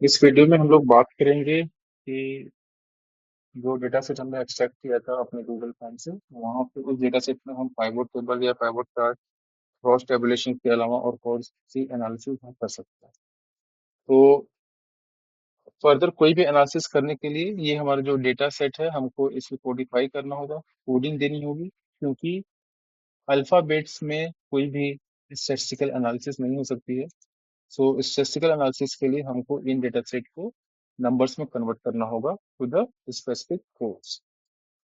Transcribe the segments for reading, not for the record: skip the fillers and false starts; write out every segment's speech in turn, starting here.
इस वीडियो में हम लोग बात करेंगे कि जो डेटा सेट हमने एक्सट्रैक्ट किया था अपने गूगल फॉर्म से, वहां पे उस डेटा सेट में हम पाइवोट टेबल या पाइवोट चार्ट, क्रॉस टेबुलेशन के अलावा और कौन सी एनालिसिस हम कर सकते हैं। तो फर्दर कोई भी एनालिसिस करने के लिए ये हमारा जो डेटा सेट है हमको इसे कोडिफाई करना होगा, कोडिंग देनी होगी, क्योंकि अल्फाबेट्स में कोई भी स्टैटिस्टिकल एनालिसिस नहीं हो सकती है। सो स्टैटिस्टिकल एनालिसिस के लिए हमको इन डेटा सेट को नंबर्स में कन्वर्ट करना होगा टू द स्पेसिफिक कोड्स।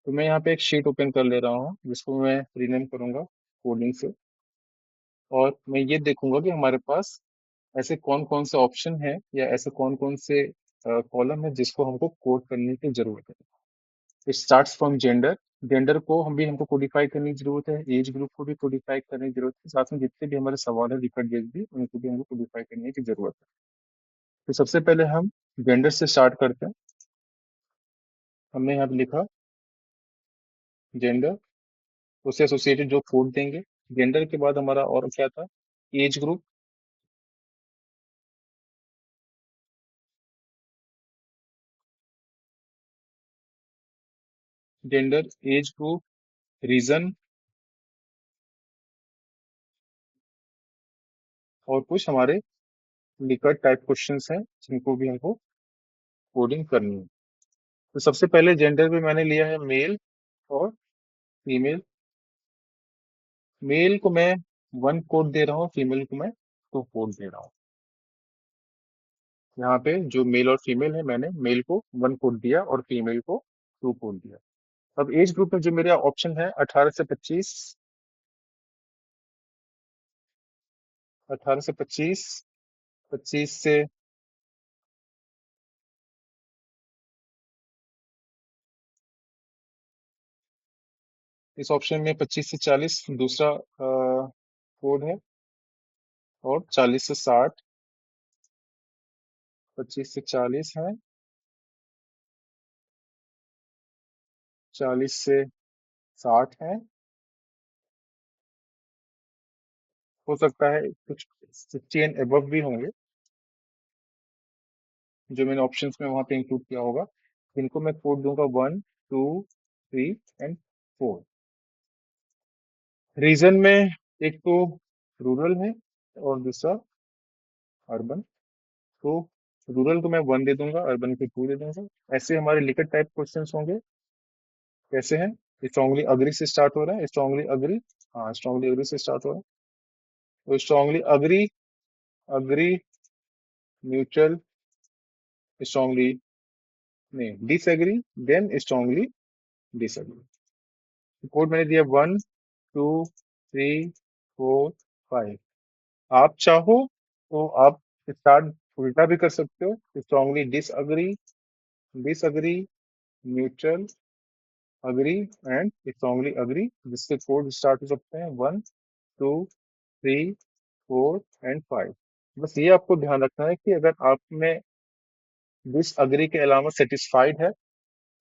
तो मैं यहाँ पे एक शीट ओपन कर ले रहा हूँ जिसको मैं रीनेम करूंगा कोडिंग से, और मैं ये देखूंगा कि हमारे पास ऐसे कौन कौन से ऑप्शन है या ऐसे कौन कौन से कॉलम है जिसको हमको कोड करने की जरूरत है। It starts from gender. Gender को हमको कोडिफाई करने की जरूरत है, एज ग्रुप को भी कोडिफाई करने की जरूरत है, साथ में जितने भी हमारे सवाल है रिकॉर्ड बेस्ड भी उनको भी हमको कोडिफाई करने की जरूरत है। तो सबसे पहले हम जेंडर से स्टार्ट करते हैं। हमने यहाँ पे लिखा जेंडर, उससे एसोसिएटेड जो कोड देंगे। जेंडर के बाद हमारा और क्या था, age group. Gender, age group, region और कुछ हमारे लिकर्ट टाइप क्वेश्चंस हैं जिनको भी हमको कोडिंग करनी है। तो सबसे पहले जेंडर में मैंने लिया है मेल और फीमेल। मेल को मैं 1 कोड दे रहा हूँ, फीमेल को मैं 2 कोड दे रहा हूँ। यहाँ पे जो मेल और फीमेल है मैंने मेल को 1 कोड दिया और फीमेल को 2 कोड दिया। अब एज ग्रुप में जो मेरा ऑप्शन है 18 से 25, 18 से 25, 25 से, इस ऑप्शन में 25 से 40 दूसरा कोड है, और 40 से 60, 25 से 40 है, 40 से 60 है। हो सकता है कुछ 60 एंड एबव भी होंगे जो मैंने ऑप्शंस में वहां पे इंक्लूड किया होगा। इनको मैं कोड दूंगा 1, 2, 3 एंड 4। रीजन में एक तो रूरल है और दूसरा अर्बन। तो रूरल को मैं 1 दे दूंगा, अर्बन को 2 दे दूंगा। ऐसे हमारे लिखत टाइप क्वेश्चंस होंगे। कैसे हैं? स्ट्रांगली अग्री से स्टार्ट हो रहा है, स्ट्रांगली अग्री। हाँ, स्ट्रांगली अग्री से स्टार्ट हो रहा है। तो strongly agree, agree, neutral, strongly, नहीं disagree, then strongly disagree. Code मैंने दिया 1, 2, 3, 4, 5। आप चाहो तो आप स्टार्ट उल्टा भी कर सकते हो, strongly disagree, disagree, neutral, agree and strongly agree, जिससे कोड स्टार्ट हो सकते हैं 1, 2, 3, 4 एंड 5। बस ये आपको ध्यान रखना है कि अगर आप में डिसअग्री के अलावा सेटिस्फाइड है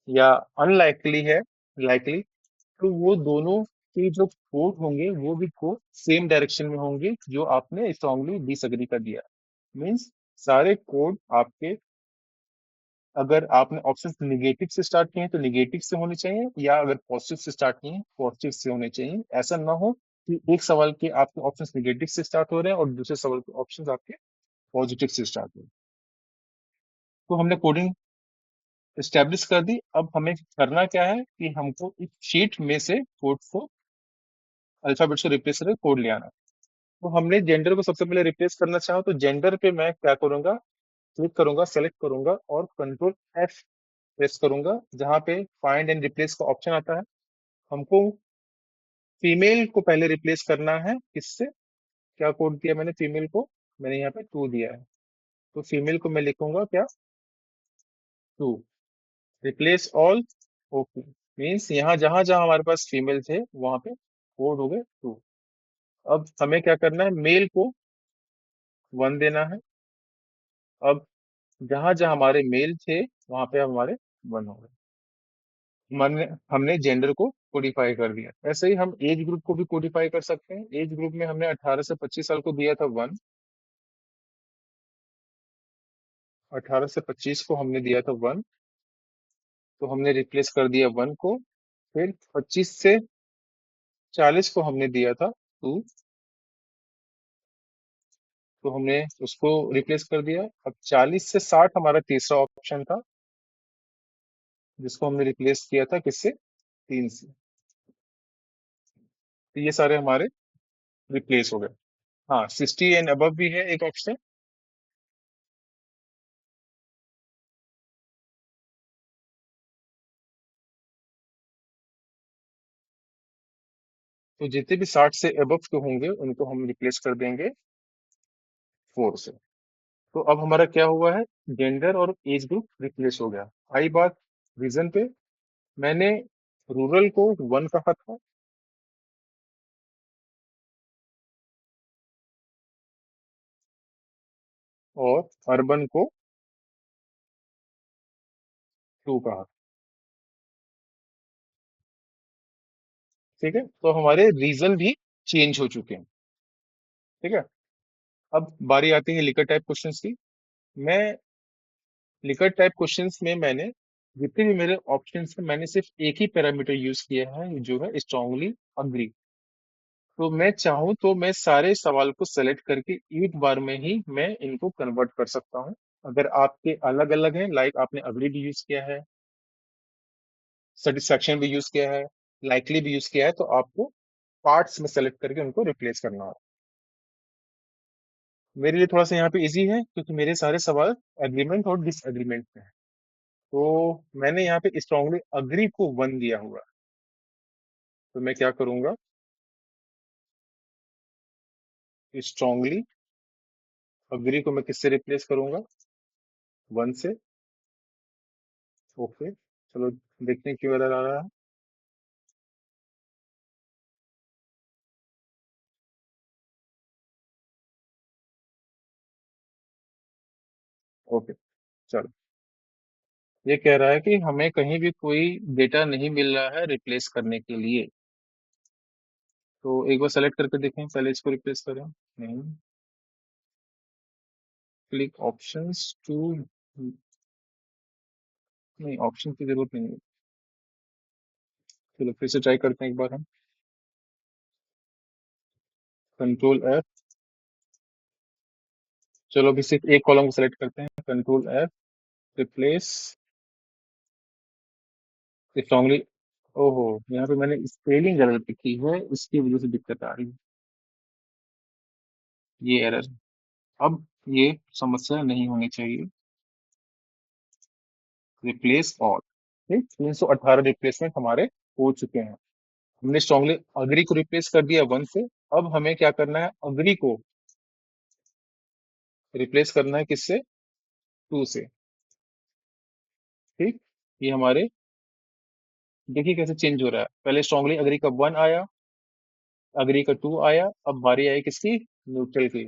या अनलाइकली है, लाइकली, तो वो दोनों के जो कोड होंगे वो भी कोड सेम डायरेक्शन में होंगे जो आपने स्ट्रांगली डिसएग्री कर दिया। मीन्स सारे कोड आपके, अगर आपने ऑप्शन निगेटिव से स्टार्ट किए हैं तो निगेटिव से होने चाहिए, या अगर पॉजिटिव से स्टार्ट किए हैं पॉजिटिव से होने चाहिए। ऐसा ना हो कि एक सवाल के आपके ऑप्शन निगेटिव से स्टार्ट हो रहे हैं और दूसरे सवाल के ऑप्शन आपके पॉजिटिव से स्टार्ट हो रहे हैं। तो हमने कोडिंग स्टेब्लिश कर दी। अब हमें करना क्या है कि हमको इस शीट में से कोड को, अल्फाबेट से रिप्लेस करके कोड ले आना है। तो हमने जेंडर को सबसे पहले रिप्लेस करना चाहा तो जेंडर पे मैं क्या करूंगा, क्लिक करूंगा, सेलेक्ट करूंगा और कंट्रोल एफ प्रेस करूंगा। जहां पे फाइंड एंड रिप्लेस का ऑप्शन आता है, हमको फीमेल को पहले रिप्लेस करना है। किससे? क्या कोड दिया मैंने फीमेल को? मैंने यहाँ पे 2 दिया है। तो फीमेल को मैं लिखूंगा क्या, 2। Replace all, okay. मीन्स यहाँ जहां जहां हमारे पास फीमेल थे वहां पे कोड हो गए 2। अब हमें क्या करना है, मेल को 1 देना है। अब जहां जहां हमारे मेल थे वहां पे हमारे 1 हो गए। हमने हमने जेंडर को कोडिफाई कर दिया। ऐसे ही हम एज ग्रुप को भी कोडिफाई कर सकते हैं। एज ग्रुप में हमने 18 से 25 साल को दिया था 1, 18 से 25 को हमने दिया था 1, तो हमने रिप्लेस कर दिया 1 को। फिर 25 से 40 को हमने दिया था 2, तो हमने उसको रिप्लेस कर दिया। अब 40 से 60 हमारा तीसरा ऑप्शन था, जिसको हमने रिप्लेस किया था किससे? 3 से। तो ये सारे हमारे रिप्लेस हो गए। हाँ, 60 एंड अबव भी है एक ऑप्शन। तो जितने भी 60 से अबव के होंगे उनको हम रिप्लेस कर देंगे 4 से। तो अब हमारा क्या हुआ है? जेंडर और एज ग्रुप रिप्लेस हो गया। आई बात रीजन पे। मैंने रूरल को 1 कहा था, और अर्बन को 2 कहा। ठीक है, तो हमारे रीजन भी चेंज हो चुके हैं। ठीक है। अब बारी आती है लिकर टाइप क्वेश्चंस की। मैं लिकर टाइप क्वेश्चंस में मैंने जितने भी मेरे ऑप्शंस हैं, मैंने सिर्फ एक ही पैरामीटर यूज किया है, जो है स्ट्रांगली अग्री। तो मैं चाहूँ तो मैं सारे सवाल को सेलेक्ट करके एक बार में ही मैं इनको कन्वर्ट कर सकता हूँ। अगर आपके अलग अलग हैं, लाइक आपने अग्री भी यूज किया है, सेटिस्फैक्शन भी यूज किया है, लाइकली भी यूज किया है, तो आपको पार्ट्स में सेलेक्ट करके उनको रिप्लेस करना होगा। मेरे लिए थोड़ा सा यहाँ पे इजी है, क्योंकि मेरे सारे सवाल एग्रीमेंट और डिसएग्रीमेंट में है। तो मैंने यहाँ पे स्ट्रांगली अग्री को 1 दिया हुआ है। तो मैं क्या करूंगा? स्ट्रांगली अग्री को मैं किससे रिप्लेस करूंगा? 1 से। ओके, चलो देखते हैं क्यों एरर आ रहा है। ओके, चलो। ये कह रहा है कि हमें कहीं भी कोई डेटा नहीं मिल रहा है रिप्लेस करने के लिए। तो एक बार सेलेक्ट करके देखें, पहले इसको रिप्लेस करें। नहीं, क्लिक ऑप्शंस टू। नहीं, ऑप्शन की जरूरत नहीं है। चलो फिर से ट्राई करते हैं एक बार हम। Control F। चलो अभी सिर्फ एक कॉलम को सेलेक्ट करते हैं। Control F, replace strongly. ओहो, यहाँ पे मैंने स्पेलिंग गलत लिखी है, इसकी वजह से दिक्कत आ रही है। ये एरर। अब ये समस्या नहीं होनी चाहिए। Replace all. ठीक, 318 रिप्लेसमेंट हमारे हो चुके हैं। हमने स्ट्रांगली अग्री को रिप्लेस कर दिया 1 से। अब हमें क्या करना है? अग्री को रिप्लेस करना है किससे? 2 से। ठीक, ये हमारे, देखिए कैसे चेंज हो रहा है। पहले स्ट्रांगली अग्री का 1 आया, अग्री का 2 आया, अब बारी आई किसकी? न्यूट्रल की।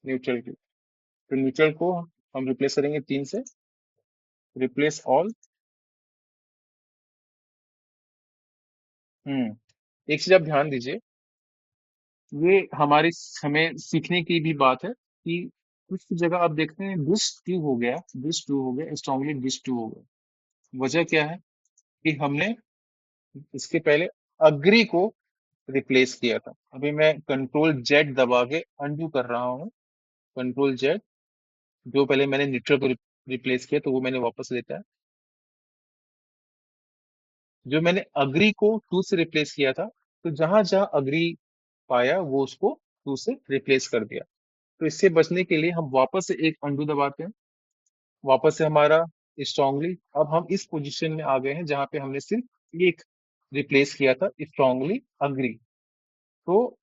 न्यूट्रल की। तो न्यूट्रल को हम रिप्लेस करेंगे 3 से। Replace all. एक चीज आप ध्यान दीजिए, ये हमारी हमें सीखने की भी बात है कि कुछ जगह आप देखते हैं दिस टू हो गया, दिस टू हो गया, स्ट्रांगली दिस टू हो गया। वजह क्या है? कि हमने इसके पहले अग्री को रिप्लेस किया था। अभी मैं कंट्रोल Z दबा के अनडू कर रहा हूँ। कंट्रोल Z, जो पहले मैंने न्यूट्रल को रिप्लेस किया, तो वो मैंने वापस लेता है। जो मैंने अग्री को 2 से रिप्लेस किया था, तो जहां जहां अग्री पाया वो उसको 2 से रिप्लेस कर दिया। तो इससे बचने के लिए हम वापस से एक अंडू दबाते हैं। वापस से हमारा स्ट्रांगली। अब हम इस पोजीशन में आ गए हैं जहां पे हमने सिर्फ एक रिप्लेस किया था, स्ट्रांगली अग्री। तो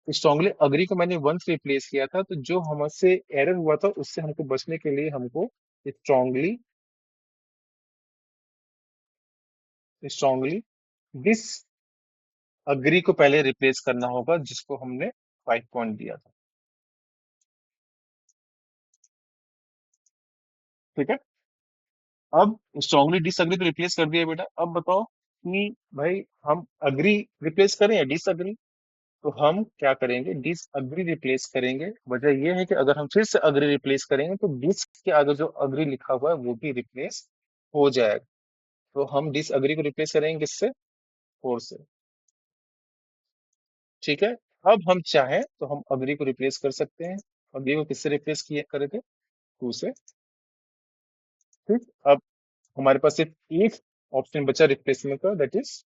स्ट्रांगली अग्री को मैंने 1 से रिप्लेस किया था, तो जो हमसे एरर हुआ था उससे हमको बचने के लिए हमको स्ट्रांगली स्ट्रांगली दिस अग्री को पहले रिप्लेस करना होगा, जिसको हमने 5 पॉइंट दिया था। ठीक है। अब स्ट्रांगली डिसएग्री तो रिप्लेस कर दिया बेटा। अब बताओ कि भाई हम अग्री रिप्लेस करें या डिसएग्री? तो हम क्या करेंगे, डिस अग्री रिप्लेस करेंगे। वजह यह है कि अगर हम फिर से अग्री रिप्लेस करेंगे तो डिस के आगे जो अग्री लिखा हुआ है वो भी रिप्लेस हो जाएगा। तो हम डिस अग्री को रिप्लेस करेंगे किससे, फोर से। ठीक है। अब हम चाहें तो हम अग्री को रिप्लेस कर सकते हैं। अग्री को किससे रिप्लेस किए करे थे, टू से। ठीक। अब हमारे पास सिर्फ एक ऑप्शन बचा रिप्लेसमेंट का, दैट इज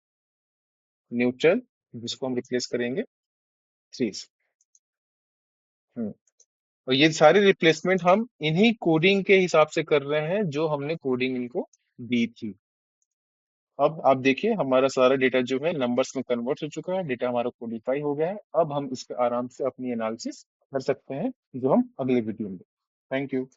न्यूट्रल, जिसको हम रिप्लेस करेंगे थ्री से। हम्म। और ये सारे रिप्लेसमेंट हम इन्हीं कोडिंग के हिसाब से कर रहे हैं जो हमने कोडिंग इनको दी थी। अब आप देखिए हमारा सारा डेटा जो है नंबर्स में कन्वर्ट हो चुका है, डेटा हमारा कोडिफाई हो गया है। अब हम इस पे आराम से अपनी एनालिसिस कर सकते हैं, जो हम अगले वीडियो में। Thank you.